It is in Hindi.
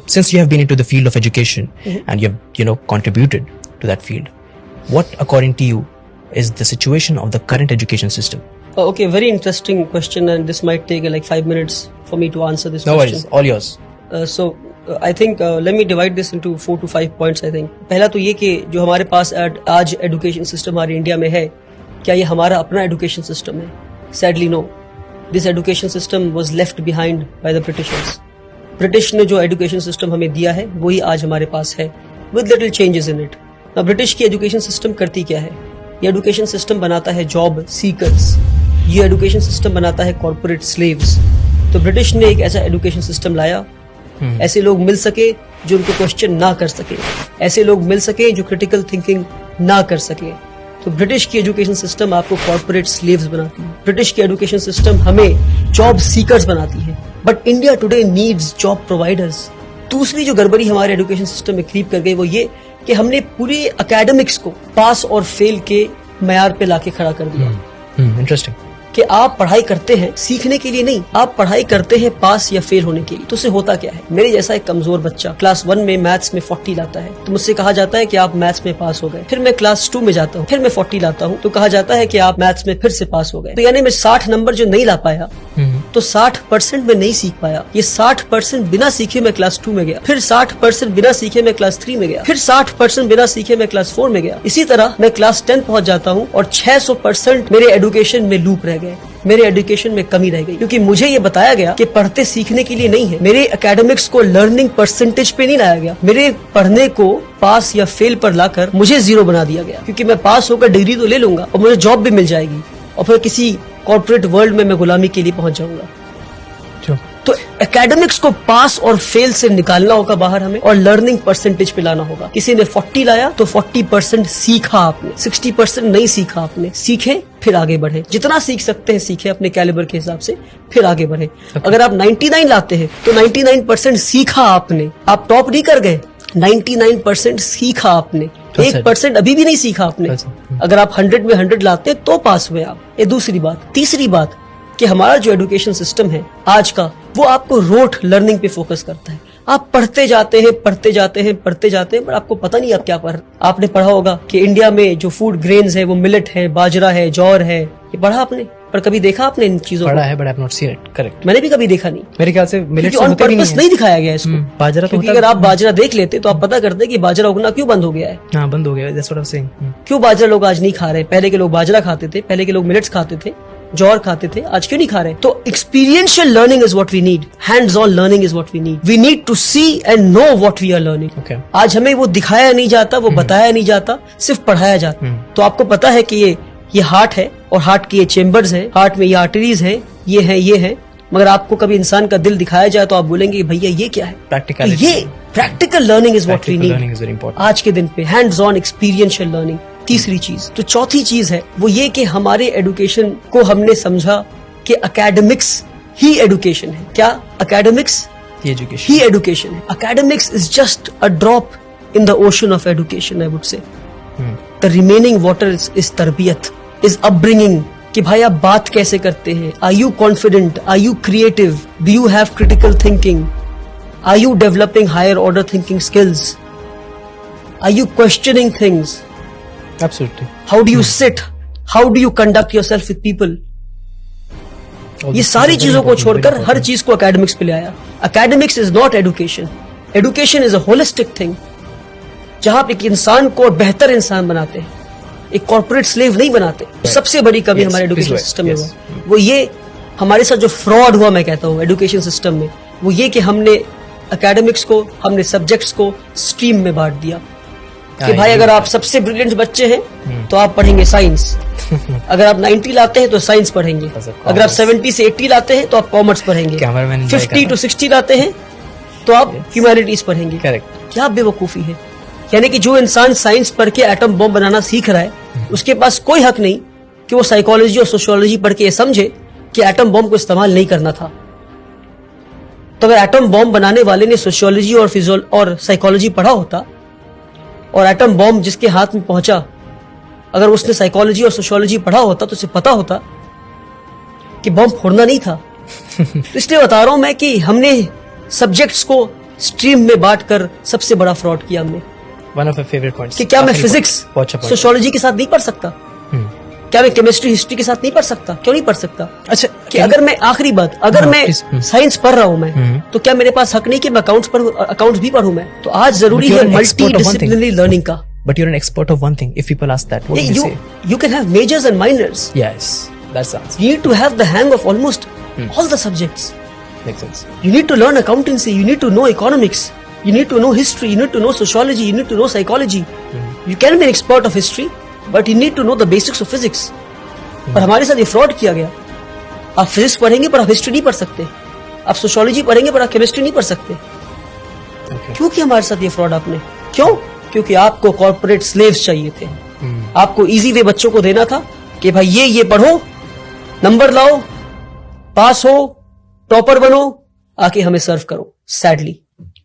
since you have been into the field of education and you have contributed to that field, what according to you is the situation of the current education system? Okay, very interesting question, and this might take like 5 minutes for me to answer this question. No worries, all yours. I think let me divide this into 4 to 5 points. I think पहला तो ये कि जो हमारे पास आज एजुकेशन सिस्टम हमारे इंडिया में है, क्या ये हमारा अपना एजुकेशन सिस्टम है? Sadly no. This education system was left behind by the Britishers. British ने जो एजुकेशन सिस्टम हमें दिया है वही आज हमारे पास है, with little changes in it. अब ब्रिटिश की एजुकेशन सिस्टम करती क्या है? ये एजुकेशन सिस्टम बनाता है जॉब सीकर्स, ये एजुकेशन सिस्टम बनाता है कॉर्पोरेट स्लेव्स. तो ब्रिटिश ने एक ऐसा एजुकेशन सिस्टम लाया, ऐसे लोग मिल सके जो उनको क्वेश्चन ना कर सके, ऐसे लोग मिल सके जो क्रिटिकल थिंकिंग ना कर सके. तो ब्रिटिश की एजुकेशन सिस्टम आपको कॉर्पोरेट स्लेव्स बनाती है, ब्रिटिश की एजुकेशन सिस्टम हमें जॉब सीकर्स बनाती है. But India today needs job providers. दूसरी जो गड़बड़ी हमारे एजुकेशन सिस्टम में क्रीप कर गई वो ये कि हमने पूरी एकेडमिक्स को पास और फेल के मयार पे लाके खड़ा कर दिया. इंटरेस्टिंग. कि आप पढ़ाई करते हैं सीखने के लिए नहीं, आप पढ़ाई करते हैं पास या फेल होने के लिए. तो उससे होता क्या है? मेरे जैसा एक कमजोर बच्चा क्लास 1 में मैथ्स में 40 लाता है तो मुझसे कहा जाता है कि आप मैथ्स में पास हो गए. फिर मैं क्लास 2 में जाता हूँ, फिर मैं 40 लाता हूँ तो कहा जाता है कि आप मैथ्स में फिर से पास हो गए. तो यानी मैं 60 नंबर जो नहीं ला पाया तो 60% में नहीं सीख पाया. ये 60% बिना सीखे मैं क्लास 2 में गया, फिर 60% बिना सीखे मैं क्लास 3 में गया, फिर 60% बिना सीखे मैं क्लास 4 में गया. इसी तरह मैं क्लास 10 पहुंच जाता हूँ और 600% मेरे एजुकेशन में लूप रह गए, मेरे एजुकेशन में कमी रह गई. क्योंकि मुझे ये बताया गया कि पढ़ते सीखने के लिए नहीं है. मेरे एकेडमिक्स को लर्निंग परसेंटेज पे नहीं लाया गया, मेरे पढ़ने को पास या फेल पर लाकर मुझे 0 बना दिया गया. क्योंकि मैं पास होकर डिग्री तो ले लूंगा और मुझे जॉब भी मिल जाएगी और फिर किसी कॉर्पोरेट वर्ल्ड में मैं गुलामी के लिए पहुंच जाऊंगा. तो एकेडमिक्स को पास और फेल से निकालना होगा बाहर हमें और लर्निंग परसेंटेज पे लाना होगा. किसी ने 40 लाया तो 40% सीखा आपने, 60% नहीं सीखा आपने. सीखे फिर आगे बढ़े, जितना सीख सकते हैं सीखे अपने कैलिबर के हिसाब से, फिर आगे बढ़े. अगर आप 99 लाते हैं तो 99% सीखा आपने, आप टॉप नहीं कर गए. 99% सीखा आपने, 1% अभी भी नहीं सीखा आपने. अगर आप 100 में 100 लाते हैं तो पास हुए आप. ये दूसरी बात. तीसरी बात कि हमारा जो एजुकेशन सिस्टम है आज का वो आपको रोट लर्निंग पे फोकस करता है. आप पढ़ते जाते हैं पर आपको पता नहीं आप क्या पढ़. आपने पढ़ा होगा कि इंडिया में जो फूड ग्रेन्स है वो मिलेट है, बाजरा है, जौर है. ये पढ़ा आपने, पर कभी देखा आपने इन चीजों को? पढ़ा है but I have not seen it. Correct. मैंने भी कभी देखा नहीं. मेरे ख्याल से मिलेट ऑन पर्पस नहीं दिखाया गया इसको. बाजरा तो क्योंकि अगर आप बाजरा देख लेते तो आप पता करते कि बाजरा उगना क्यों बंद हो गया है. हाँ, बंद हो गया. That's what I am saying. क्यों बाजरा लोग आज नहीं खा रहे? पहले के लोग बाजरा खाते थे, पहले के लोग मिलेट्स खाते थे, जौर खाते थे, आज क्यों नहीं खा रहे? तो experiential learning is what we need, hands on learning is what we need. We need to see and know what we are learning. आज हमें वो दिखाया नहीं जाता, वो बताया नहीं जाता, सिर्फ पढ़ाया जाता. तो आपको पता है कि ये हार्ट है और हार्ट की ये चेम्बर्स है, हार्ट में ये आर्टरीज है, ये है. मगर आपको कभी इंसान का दिल दिखाया जाए तो आप बोलेंगे भैया ये क्या है? प्रैक्टिकलिटी. ये practical learning is what we need आज के दिन पे. Hands on experiential learning. तीसरी चीज. तो चौथी चीज है वो ये कि हमारे एजुकेशन को हमने समझा कि एकेडमिक्स ही एजुकेशन है. क्या? एकेडमिक्स ही एजुकेशन है. Academics is just a drop in the ocean of education. I would say the remaining water is तरबियत, इज अपब्रिंगिंग. कि भाई आप बात कैसे करते हैं? Are you confident? Are you creative? Do you have critical thinking? Are you developing higher order thinking skills? Are you questioning things? Absolutely. How do you sit? How do you conduct yourself with people? ये सारी चीजों को छोड़कर हर चीज को एकेडमिक्स पे ले आया. Academics is not education. Education is a holistic thing जहां आप एक इंसान को बेहतर इंसान बनाते हैं, एक कॉर्पोरेट स्लेव नहीं बनाते. सबसे बड़ी कमी हमारे एजुकेशन सिस्टम में वो ये हमारे साथ जो फ्रॉड हुआ मैं कहता हूँ एजुकेशन सिस्टम में, वो ये कि हमने एकेडमिक्स को, हमने सब्जेक्ट्स को स्ट्रीम में बांट दिया. कि भाई अगर आप सबसे ब्रिलियंट बच्चे हैं तो आप पढ़ेंगे साइंस. अगर आप 90 लाते हैं तो साइंस पढ़ेंगे. अगर आप 70 से 80 लाते हैं तो आप कॉमर्स पढ़ेंगे. 50 to 60 लाते हैं तो आप ह्यूमैनिटीज पढ़ेंगे. करेक्ट. क्या बेवकूफी है? यानी कि जो इंसान साइंस पढ़ के एटम बॉम्ब बनाना सीख रहा है उसके पास कोई हक नहीं कि वो साइकोलॉजी और सोशियोलॉजी पढ़ के ये समझे कि एटम बॉम्ब को इस्तेमाल नहीं करना था. तो अगर एटम बॉम्ब बनाने वाले ने सोशियोलॉजी और साइकोलॉजी पढ़ा होता और एटम बॉम्ब जिसके हाथ में पहुंचा, अगर उसने साइकोलॉजी और सोशियोलॉजी पढ़ा होता तो उसे पता होता कि बॉम्ब फोड़ना नहीं था. तो इसलिए बता रहा हूं मैं कि हमने सब्जेक्ट्स को स्ट्रीम में बांटकर सबसे बड़ा फ्रॉड किया हमने। One of my favorite points. कि क्या मैं आखिरी फिजिक्स point. बहुत अच्छा point. सोशियोलॉजी के साथ नहीं पढ़ सकता? क्या मैं केमिस्ट्री हिस्ट्री के साथ नहीं पढ़ सकता? क्यों नहीं पढ़ सकता? अच्छा, कि अगर मैं आखिरी बात, अगर हाँ, मैं please. साइंस पढ़ रहा हूं मैं, तो क्या मेरे पास हक नहीं कि मैं अकाउंट्स भी पढ़ूं मैं? तो आज जरूरी But है you're an expert multi of one thing. Disciplinary learning का। But you're an expert of one thing. If people ask that, what would you say? You can have majors and minors. Yes, that's the answer. You need to have the hang of almost all the subjects. Makes sense. You need to learn accountancy. You need to know economics. You need to know history. You need to know sociology. You need to know psychology. You can be an expert of history, but you need to know the basics of physics. पर हमारे साथ ये फ्रॉड किया गया। आप फिजिक्स पढ़ेंगे पर आप हिस्ट्री नहीं पढ़ सकते, आप सोशियोलॉजी पढ़ेंगे पर आप केमिस्ट्री नहीं पढ़ सकते। Okay. क्यों किया हमारे साथ ये फ्रॉड आपने? क्यों? क्योंकि आपको कॉर्पोरेट स्लेव्स चाहिए थे। आपको इजी वे बच्चों को देना था कि भाई ये पढ़ो, नंबर लाओ, पास हो, टॉपर बनो, आके हमें सर्व करो। सैडली